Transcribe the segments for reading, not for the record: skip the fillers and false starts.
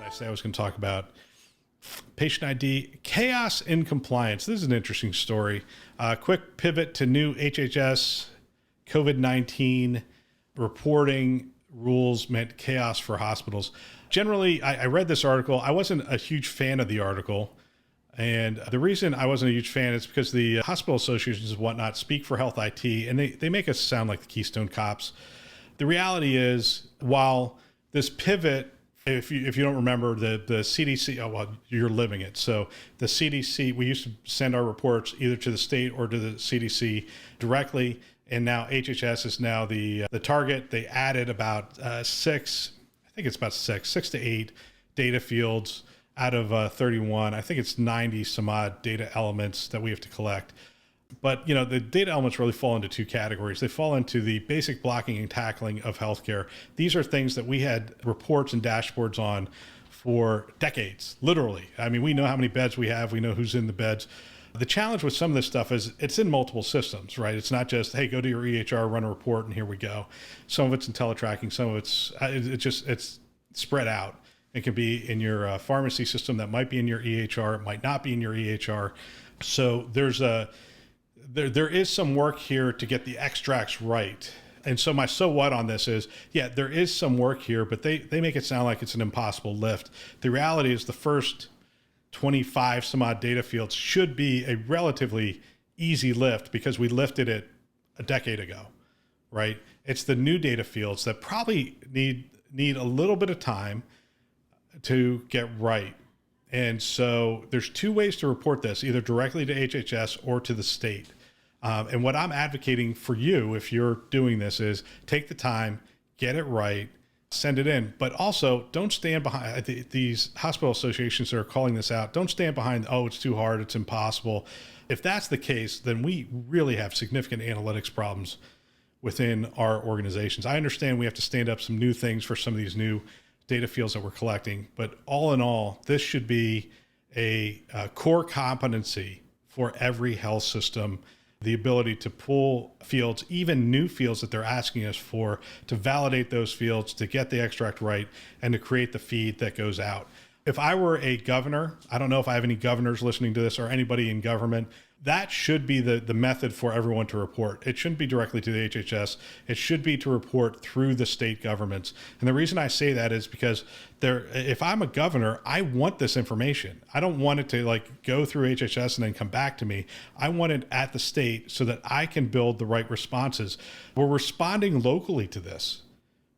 I say I was going to talk about patient ID, chaos in compliance. This is an interesting story. Quick pivot to new HHS COVID-19 reporting rules meant chaos for hospitals. Generally, I read this article. I wasn't a huge fan of the article. And the reason I wasn't a huge fan is because the hospital associations and whatnot speak for health IT, and they make us sound like the Keystone Cops. The reality is, while this pivot, if you don't remember, the CDC, oh, well, you're living it. So the CDC, we used to send our reports either to the state or to the CDC directly, and now HHS is now the target. They added about six to eight data fields out of 31. I think it's 90 some odd data elements that we have to collect. But, the data elements really fall into two categories. They fall into the basic blocking and tackling of healthcare. These are things that we had reports and dashboards on for decades, literally. I mean, we know how many beds we have. We know who's in the beds. The challenge with some of this stuff is it's in multiple systems, right? It's not just, hey, go to your EHR, run a report, and here we go. Some of it's in teletracking. Some of it's spread out. It can be in your pharmacy system that might be in your EHR. It might not be in your EHR. So there is some work here to get the extracts right. And so my so what on this is, yeah, there is some work here, but they make it sound like it's an impossible lift. The reality is the first 25 some odd data fields should be a relatively easy lift because we lifted it a decade ago, right? It's the new data fields that probably need a little bit of time to get right. And so there's two ways to report this, either directly to HHS or to the state. And what I'm advocating for you, if you're doing this, is take the time, get it right, send it in. But also don't stand behind these hospital associations that are calling this out. Don't stand behind, oh, it's too hard, it's impossible. If that's the case, then we really have significant analytics problems within our organizations. I understand we have to stand up some new things for some of these new data fields that we're collecting, but all in all, this should be a core competency for every health system. The ability to pull fields, even new fields that they're asking us for, to validate those fields, to get the extract right, and to create the feed that goes out. If I were a governor, I don't know if I have any governors listening to this or anybody in government, that should be the method for everyone to report. It shouldn't be directly to the HHS. It should be to report through the state governments. And the reason I say that is because if I'm a governor, I want this information. I don't want it to go through HHS and then come back to me. I want it at the state so that I can build the right responses. We're responding locally to this,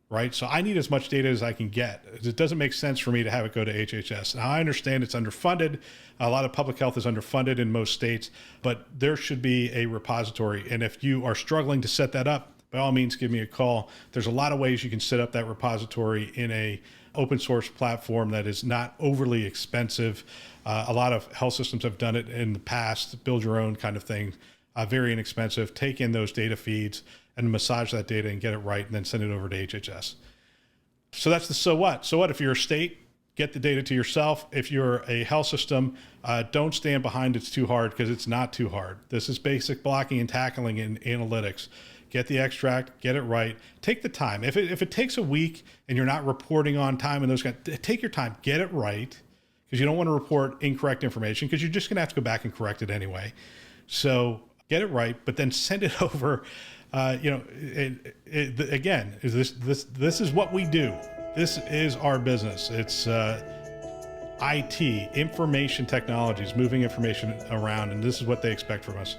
right? So I need as much data as I can get. It doesn't make sense for me to have it go to HHS. Now, I understand it's underfunded. A lot of public health is underfunded in most states, but there should be a repository. And if you are struggling to set that up, by all means, give me a call. There's a lot of ways you can set up that repository in a open source platform that is not overly expensive. A lot of health systems have done it in the past, build your own kind of thing, very inexpensive. Take in those data feeds and massage that data and get it right, and then send it over to HHS. So that's the so what. So what if you're a state? Get the data to yourself. If you're a health system, don't stand behind it's too hard, because it's not too hard. This is basic blocking and tackling in analytics. Get the extract, get it right. Take the time. If it takes a week and you're not reporting on time and those guys, take your time, get it right, because you don't want to report incorrect information, because you're just going to have to go back and correct it anyway. So get it right, but then send it over. Again, this is what we do. This is our business. It's IT, information technologies, moving information around, and this is what they expect from us.